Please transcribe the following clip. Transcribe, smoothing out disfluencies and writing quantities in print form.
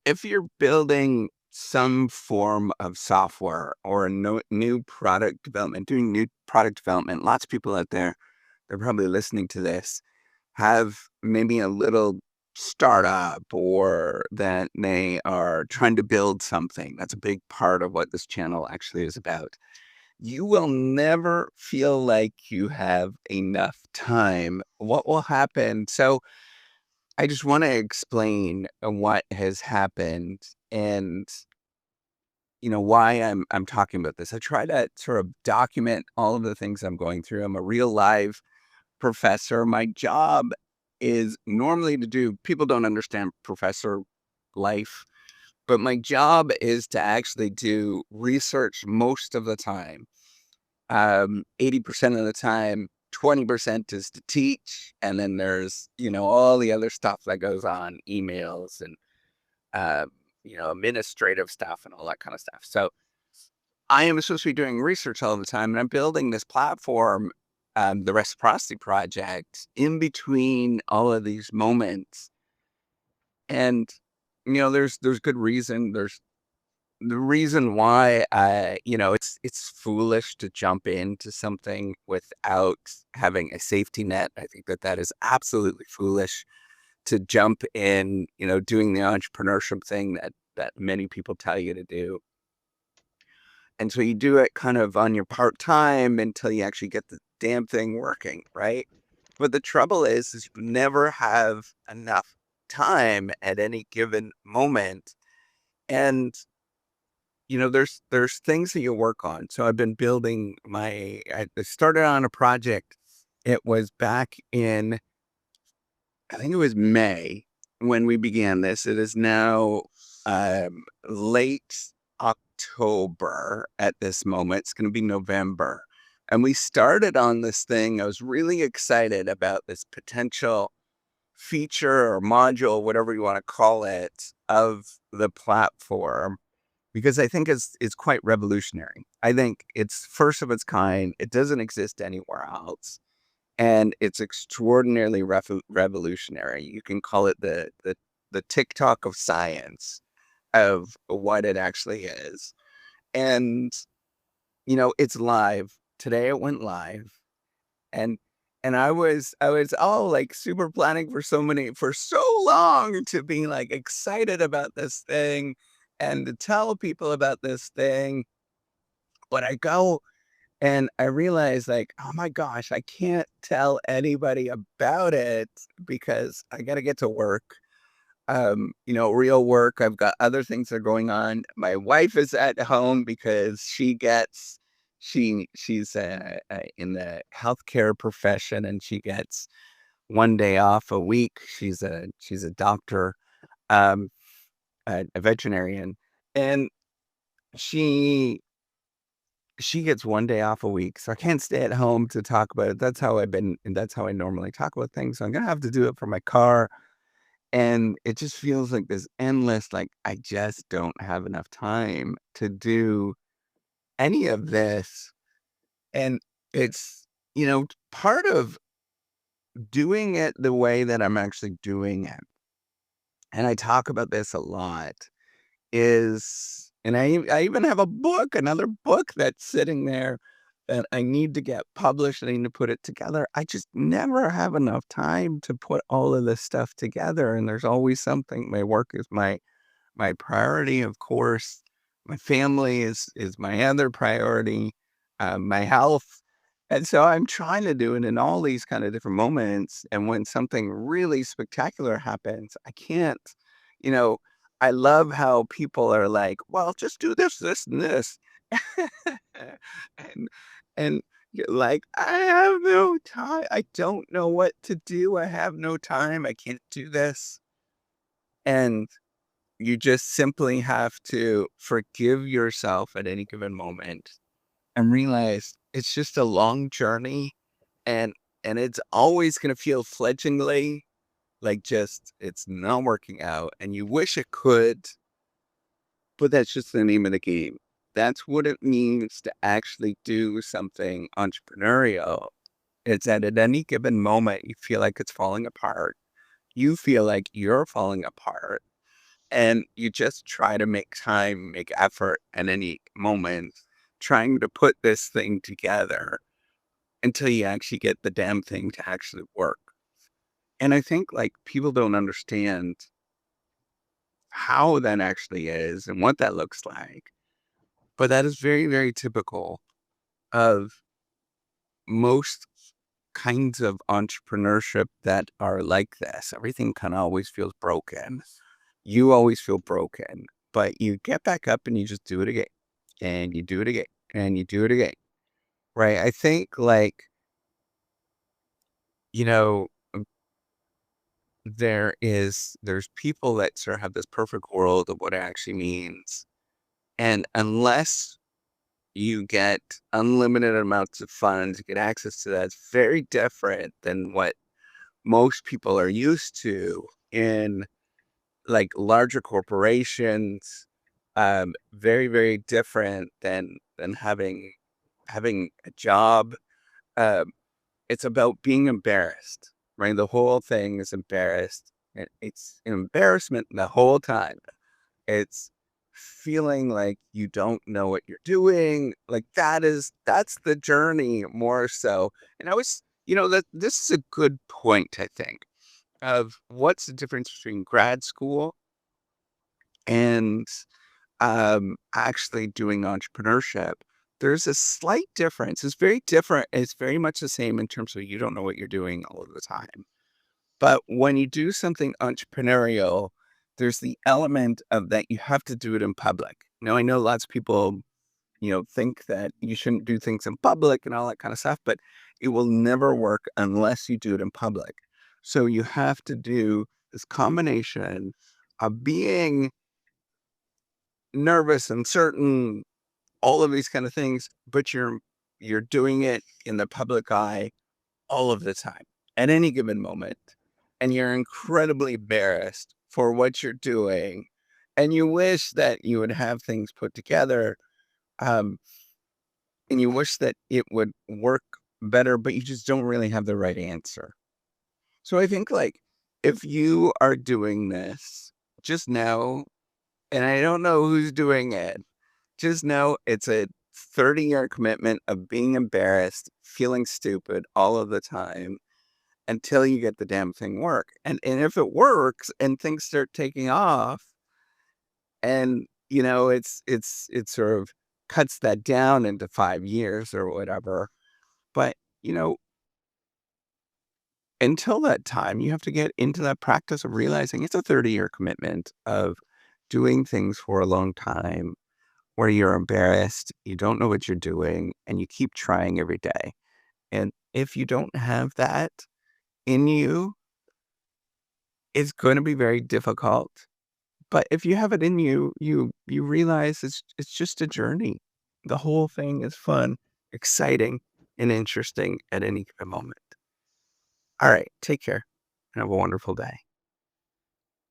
If you're building some form of software or a new product development, doing new product development, lots of people out there, they're probably listening to this, have maybe a little startup or that they are trying to build something. That's a big part of what this channel actually is about. You will never feel like you have enough time. What will happen? So, I just want to explain what has happened and why I'm talking about this. I try to sort of document all of the things I'm going through. I'm a real live professor. My job is normally to do people don't understand professor life, but my job is to actually do research most of the time. 80% of the time, 20% is to teach, and then there's, all the other stuff that goes on, emails and, uh, administrative stuff and all that kind of stuff. So I am supposed to be doing research all the time, and I'm building this platform, the Reciprocity Project, in between all of these moments. And, there's good reason. There's the reason why it's foolish to jump into something without having a safety net. I think that is absolutely foolish to jump in, doing the entrepreneurship thing that many people tell you to do. And so you do it kind of on your part time until you actually get the damn thing working, right? But the trouble is you never have enough time at any given moment. And there's things that you work on. So I've been building I started on a project. It was back in, I think it was May when we began this. It is now late October at this moment. It's going to be November. And we started on this thing. I was really excited about this potential feature or module, whatever you want to call it, of the platform because I think it's quite revolutionary. I think it's first of its kind. It doesn't exist anywhere else, and it's extraordinarily revolutionary. You can call it the TikTok of science of what it actually is. And it's live. Today it went live. And I was all like super planning for so long to be like excited about this thing and to tell people about this thing. But I go and I realize like, oh my gosh, I can't tell anybody about it because I gotta get to work. Real work. I've got other things that are going on. My wife is at home because she's in the healthcare profession and she gets one day off a week. She's a doctor, um, a veterinarian, and she she gets one day off a week, so I can't stay at home to talk about it. That's how I normally talk about things. So I'm gonna have to do it from my car. And it just feels like this endless, like, I just don't have enough time to do any of this. And it's, part of doing it the way that I'm actually doing it, and I talk about this a lot, and I even have another book that's sitting there that I need to get published. I need to put it together. I just never have enough time to put all of this stuff together, and there's always something. My work is my priority, of course. My family is my other priority, my health. And so I'm trying to do it in all these kind of different moments. And when something really spectacular happens, I can't, you know, I love how people are like, well, just do this, this, and this. and and you're like, I have no time. I don't know what to do. I have no time. I can't do this. And you just simply have to forgive yourself at any given moment and realize it's just a long journey and it's always going to feel fledglingly like just it's not working out and you wish it could, but that's just the name of the game. That's what it means to actually do something entrepreneurial. It's that at any given moment you feel like it's falling apart. You feel like you're falling apart. And you just try to make time, make effort at any moment, trying to put this thing together until you actually get the damn thing to actually work. And I think like people don't understand how that actually is and what that looks like. But that is very, very typical of most kinds of entrepreneurship that are like this. Everything kind of always feels broken. You always feel broken, but you get back up and you just do it again and you do it again and you do it again. Right. I think like, you know, there's people that sort of have this perfect world of what it actually means. And unless you get unlimited amounts of funds, you get access to that, it's very different than what most people are used to in like larger corporations. Very, very different than having a job. Um, it's about being embarrassed, right? The whole thing is embarrassed. It's an embarrassment the whole time. It's feeling like you don't know what you're doing. Like that's the journey more so. And I was, that this is a good point, I think, of what's the difference between grad school and actually doing entrepreneurship. There's a slight difference. It's very different. It's very much the same in terms of you don't know what you're doing all of the time. But when you do something entrepreneurial, there's the element of that you have to do it in public. Now, I know lots of people, think that you shouldn't do things in public and all that kind of stuff, but it will never work unless you do it in public. So you have to do this combination of being nervous and certain, all of these kind of things, but you're doing it in the public eye all of the time at any given moment. And you're incredibly embarrassed for what you're doing. And you wish that you would have things put together. Um, and you wish that it would work better, but you just don't really have the right answer. So I think like if you are doing this, just know, and I don't know who's doing it, just know it's a 30-year commitment of being embarrassed, feeling stupid all of the time until you get the damn thing work. And if it works and things start taking off and it sort of cuts that down into 5 years or whatever. But you know, until that time, you have to get into that practice of realizing it's a 30-year commitment of doing things for a long time where you're embarrassed, you don't know what you're doing, and you keep trying every day. And if you don't have that in you, it's going to be very difficult. But if you have it in you, you realize it's just a journey. The whole thing is fun, exciting, and interesting at any given moment. All right, take care and have a wonderful day.